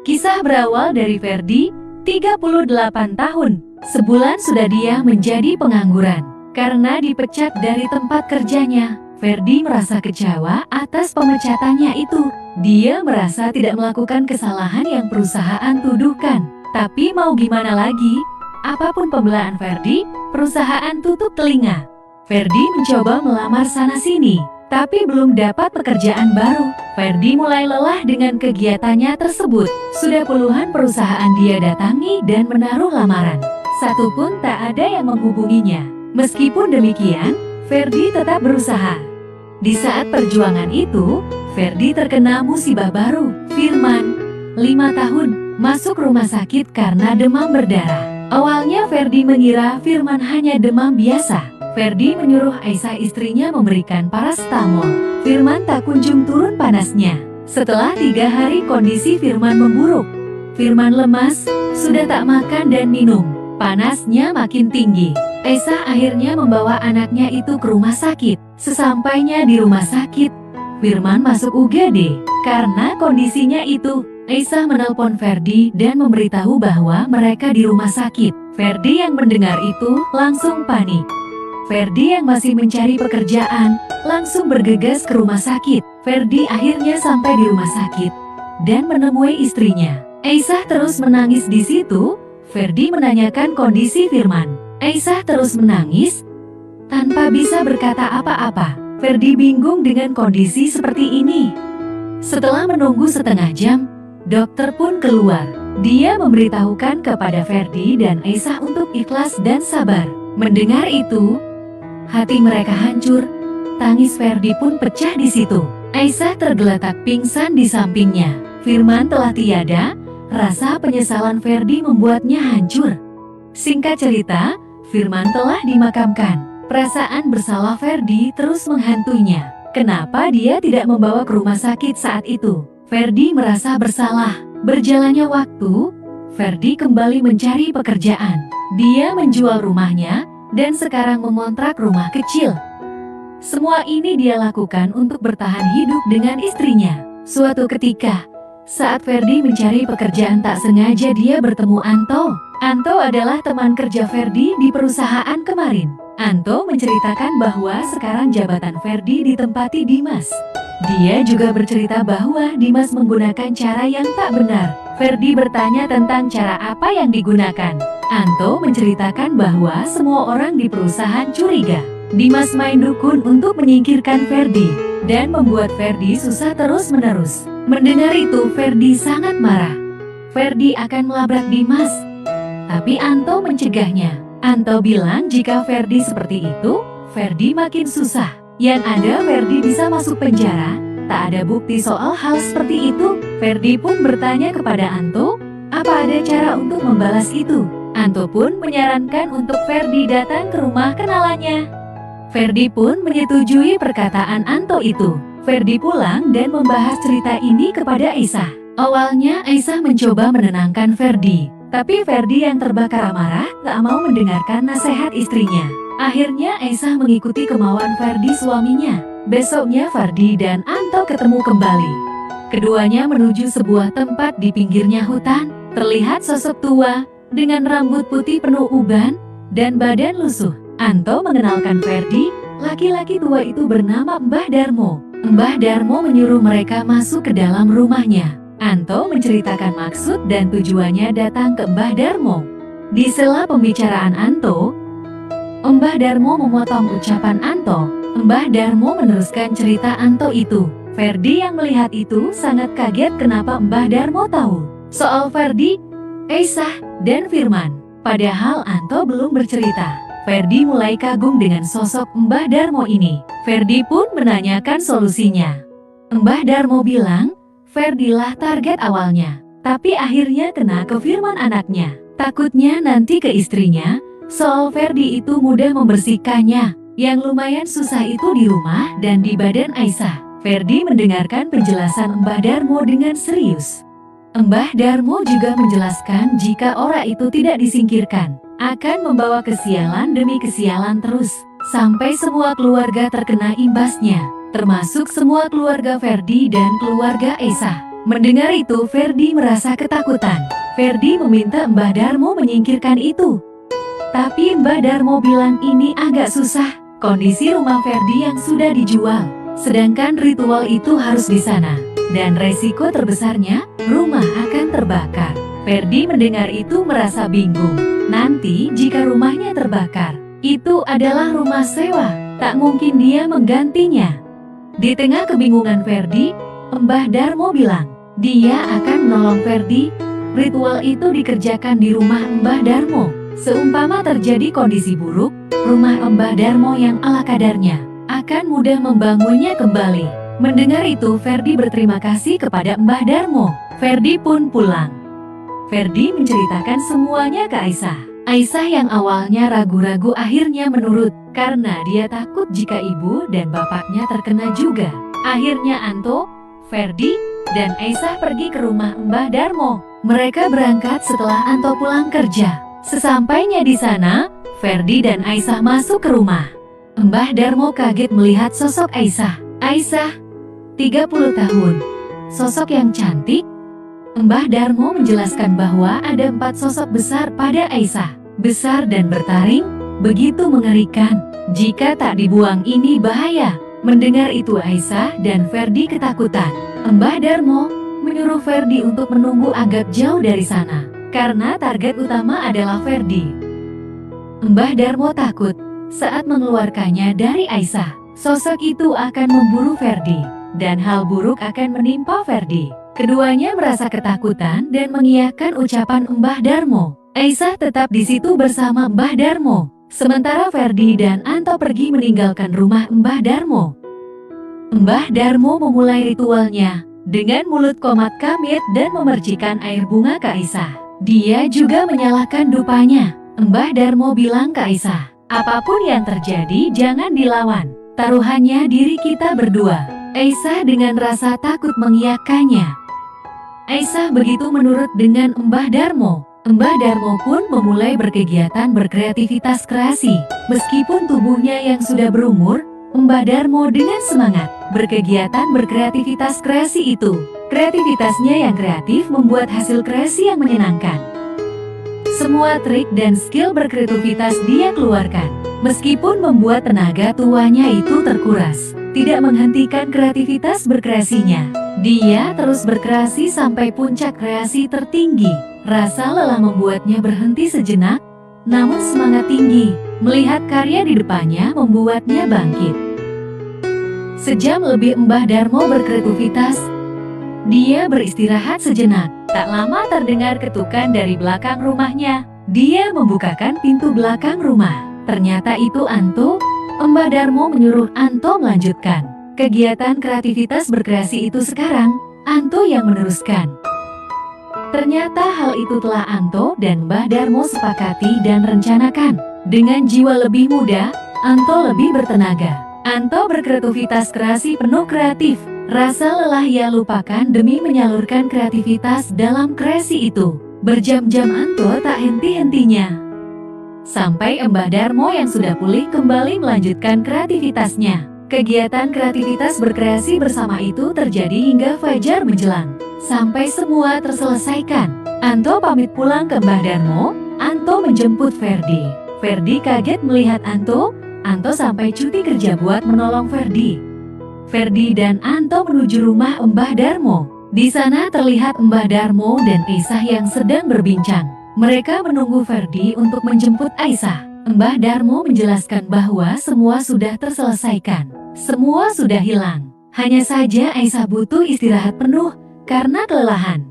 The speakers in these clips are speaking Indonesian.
Kisah berawal dari Ferdi, 38 tahun. Sebulan sudah dia menjadi pengangguran. Karena dipecat dari tempat kerjanya, Ferdi merasa kecewa atas pemecatannya itu. Dia merasa tidak melakukan kesalahan yang perusahaan tuduhkan. Tapi mau gimana lagi? Apapun pembelaan Ferdi, perusahaan tutup telinga. Ferdi mencoba melamar sana-sini, tapi belum dapat pekerjaan baru. Ferdi mulai lelah dengan kegiatannya tersebut. Sudah puluhan perusahaan dia datangi dan menaruh lamaran. Satu pun tak ada yang menghubunginya. Meskipun demikian, Ferdi tetap berusaha. Di saat perjuangan itu, Ferdi terkena musibah baru. Firman, 5 tahun, masuk rumah sakit karena demam berdarah. Awalnya Ferdi mengira Firman hanya demam biasa. Ferdi menyuruh Aisyah istrinya memberikan paracetamol. Firman tak kunjung turun panasnya. Setelah 3 hari kondisi Firman memburuk. Firman lemas, sudah tak makan dan minum. Panasnya makin tinggi. Aisyah akhirnya membawa anaknya itu ke rumah sakit. Sesampainya di rumah sakit, Firman masuk UGD. Karena kondisinya itu, Aisyah menelpon Ferdi dan memberitahu bahwa mereka di rumah sakit. Ferdi yang mendengar itu langsung panik. Ferdi yang masih mencari pekerjaan, langsung bergegas ke rumah sakit. Ferdi akhirnya sampai di rumah sakit dan menemui istrinya. Aisyah terus menangis di situ. Ferdi menanyakan kondisi Firman. Aisyah terus menangis tanpa bisa berkata apa-apa. Ferdi bingung dengan kondisi seperti ini. Setelah menunggu setengah jam, dokter pun keluar. Dia memberitahukan kepada Ferdi dan Aisyah untuk ikhlas dan sabar. Mendengar itu, hati mereka hancur. Tangis Ferdi pun pecah di situ. Aisyah tergeletak pingsan di sampingnya. Firman telah tiada. Rasa penyesalan Ferdi membuatnya hancur. Singkat cerita, Firman telah dimakamkan. Perasaan bersalah Ferdi terus menghantuinya. Kenapa dia tidak membawa ke rumah sakit saat itu? Ferdi merasa bersalah. Berjalannya waktu, Ferdi kembali mencari pekerjaan. Dia menjual rumahnya dan sekarang mengontrak rumah kecil. Semua ini dia lakukan untuk bertahan hidup dengan istrinya. Suatu ketika, saat Ferdi mencari pekerjaan, tak sengaja dia bertemu Anto. Anto adalah teman kerja Ferdi di perusahaan kemarin. Anto menceritakan bahwa sekarang jabatan Ferdi ditempati Dimas. Dia juga bercerita bahwa Dimas menggunakan cara yang tak benar. Ferdi bertanya tentang cara apa yang digunakan. Anto menceritakan bahwa semua orang di perusahaan curiga Dimas main dukun untuk menyingkirkan Ferdi dan membuat Ferdi susah terus-menerus. Mendengar itu, Ferdi sangat marah. Ferdi akan melabrak Dimas, tapi Anto mencegahnya. Anto bilang jika Ferdi seperti itu, Ferdi makin susah. Yang ada Ferdi bisa masuk penjara. Tak ada bukti soal hal seperti itu. Ferdi pun bertanya kepada Anto, apa ada cara untuk membalas itu? Anto pun menyarankan untuk Ferdi datang ke rumah kenalannya. Ferdi pun menyetujui perkataan Anto itu. Ferdi pulang dan membahas cerita ini kepada Aisyah. Awalnya Aisyah mencoba menenangkan Ferdi, tapi Ferdi yang terbakar amarah tak mau mendengarkan nasihat istrinya. Akhirnya Aisyah mengikuti kemauan Ferdi suaminya. Besoknya Ferdi dan Anto ketemu kembali. Keduanya menuju sebuah tempat di pinggirnya hutan. Terlihat sosok tua dengan rambut putih penuh uban dan badan lusuh. Anto mengenalkan Ferdi. Laki-laki tua itu bernama Mbah Darmo. Mbah Darmo menyuruh mereka masuk ke dalam rumahnya. Anto menceritakan maksud dan tujuannya datang ke Mbah Darmo. Di sela pembicaraan Anto, Mbah Darmo memotong ucapan Anto. Mbah Darmo meneruskan cerita Anto itu. Ferdi yang melihat itu sangat kaget kenapa Mbah Darmo tahu soal Ferdi, Aisyah, dan Firman. Padahal Anto belum bercerita. Ferdi mulai kagum dengan sosok Mbah Darmo ini. Ferdi pun menanyakan solusinya. Mbah Darmo bilang, Ferdi lah target awalnya, tapi akhirnya kena ke Firman anaknya. Takutnya nanti ke istrinya, soal Ferdi itu mudah membersihkannya. Yang lumayan susah itu di rumah dan di badan Aisyah. Ferdi mendengarkan penjelasan Mbah Darmo dengan serius. Mbah Darmo juga menjelaskan jika orang itu tidak disingkirkan, akan membawa kesialan demi kesialan terus, sampai semua keluarga terkena imbasnya, termasuk semua keluarga Ferdi dan keluarga Aisyah. Mendengar itu, Ferdi merasa ketakutan. Ferdi meminta Mbah Darmo menyingkirkan itu. Tapi Mbah Darmo bilang ini agak susah. Kondisi rumah Ferdi yang sudah dijual. Sedangkan ritual itu harus di sana. Dan resiko terbesarnya, rumah akan terbakar. Ferdi mendengar itu merasa bingung. Nanti jika rumahnya terbakar, itu adalah rumah sewa. Tak mungkin dia menggantinya. Di tengah kebingungan Ferdi, Mbah Darmo bilang, dia akan menolong Ferdi. Ritual itu dikerjakan di rumah Mbah Darmo. Seumpama terjadi kondisi buruk, rumah Mbah Darmo yang ala kadarnya akan mudah membangunnya kembali. Mendengar itu, Ferdi berterima kasih kepada Mbah Darmo. Ferdi pun pulang. Ferdi menceritakan semuanya ke Aisyah. Aisyah yang awalnya ragu-ragu akhirnya menurut, karena dia takut jika ibu dan bapaknya terkena juga. Akhirnya Anto, Ferdi, dan Aisyah pergi ke rumah Mbah Darmo. Mereka berangkat setelah Anto pulang kerja. Sesampainya di sana, Ferdi dan Aisyah masuk ke rumah. Mbah Darmo kaget melihat sosok Aisyah. Aisyah, 30 tahun. Sosok yang cantik. Mbah Darmo menjelaskan bahwa ada 4 sosok besar pada Aisyah. Besar dan bertaring, begitu mengerikan. Jika tak dibuang ini bahaya. Mendengar itu Aisyah dan Ferdi ketakutan. Mbah Darmo menyuruh Ferdi untuk menunggu agak jauh dari sana. Karena target utama adalah Ferdi. Mbah Darmo takut saat mengeluarkannya dari Aisyah. Sosok itu akan memburu Ferdi. Dan hal buruk akan menimpa Ferdi. Keduanya merasa ketakutan dan mengiyakan ucapan Mbah Darmo. Aisyah tetap di situ bersama Mbah Darmo. Sementara Ferdi dan Anto pergi meninggalkan rumah Mbah Darmo. Mbah Darmo memulai ritualnya dengan mulut komat kamit dan memercikan air bunga ke Aisyah. Dia juga menyalakan dupanya. Mbah Darmo bilang ke Aisyah, apapun yang terjadi jangan dilawan. Taruhannya diri kita berdua. Aisyah dengan rasa takut mengiyakannya. Aisyah begitu menurut dengan Mbah Darmo. Mbah Darmo pun memulai berkegiatan berkreativitas kreasi. Meskipun tubuhnya yang sudah berumur, Mbah Darmo dengan semangat berkegiatan berkreativitas kreasi itu. Kreativitasnya yang kreatif membuat hasil kreasi yang menyenangkan. Semua trik dan skill berkreativitas dia keluarkan. Meskipun membuat tenaga tuanya itu terkuras, tidak menghentikan kreativitas berkreasinya. Dia terus berkreasi sampai puncak kreasi tertinggi. Rasa lelah membuatnya berhenti sejenak, namun semangat tinggi melihat karya di depannya membuatnya bangkit. Sejam lebih Mbah Darmo berkreativitas. Dia beristirahat sejenak. Tak lama terdengar ketukan dari belakang rumahnya. Dia membukakan pintu belakang rumah. Ternyata itu Anto. Mbah Darmo menyuruh Anto melanjutkan kegiatan kreativitas berkreasi itu sekarang. Anto yang meneruskan. Ternyata hal itu telah Anto dan Mbah Darmo sepakati dan rencanakan. Dengan jiwa lebih muda, Anto lebih bertenaga. Anto berkreativitas kreasi penuh kreatif. Rasa lelah ia lupakan demi menyalurkan kreativitas dalam kreasi itu. Berjam-jam Anto tak henti-hentinya. Sampai Mbah Darmo yang sudah pulih kembali melanjutkan kreativitasnya. Kegiatan kreativitas berkreasi bersama itu terjadi hingga fajar menjelang. Sampai semua terselesaikan, Anto pamit pulang ke Mbah Darmo. Anto menjemput Ferdi. Ferdi kaget melihat Anto. Anto sampai cuti kerja buat menolong Ferdi. Ferdi dan Anto menuju rumah Mbah Darmo. Di sana terlihat Mbah Darmo dan Aisyah yang sedang berbincang. Mereka menunggu Ferdi untuk menjemput Aisyah. Mbah Darmo menjelaskan bahwa semua sudah terselesaikan. Semua sudah hilang. Hanya saja Aisyah butuh istirahat penuh karena kelelahan.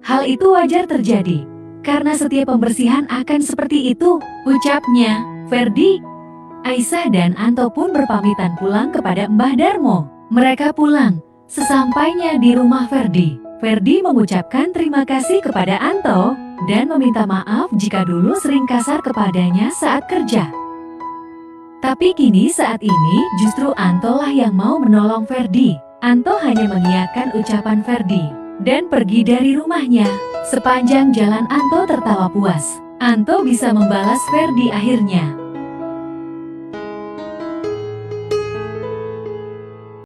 Hal itu wajar terjadi, karena setiap pembersihan akan seperti itu, ucapnya. Ferdi, Aisyah dan Anto pun berpamitan pulang kepada Mbah Darmo. Mereka pulang. Sesampainya di rumah Ferdi, Ferdi mengucapkan terima kasih kepada Anto dan meminta maaf jika dulu sering kasar kepadanya saat kerja. Tapi kini saat ini justru Anto lah yang mau menolong Ferdi. Anto hanya mengiyakan ucapan Ferdi dan pergi dari rumahnya. Sepanjang jalan Anto tertawa puas. Anto bisa membalas Ferdi akhirnya.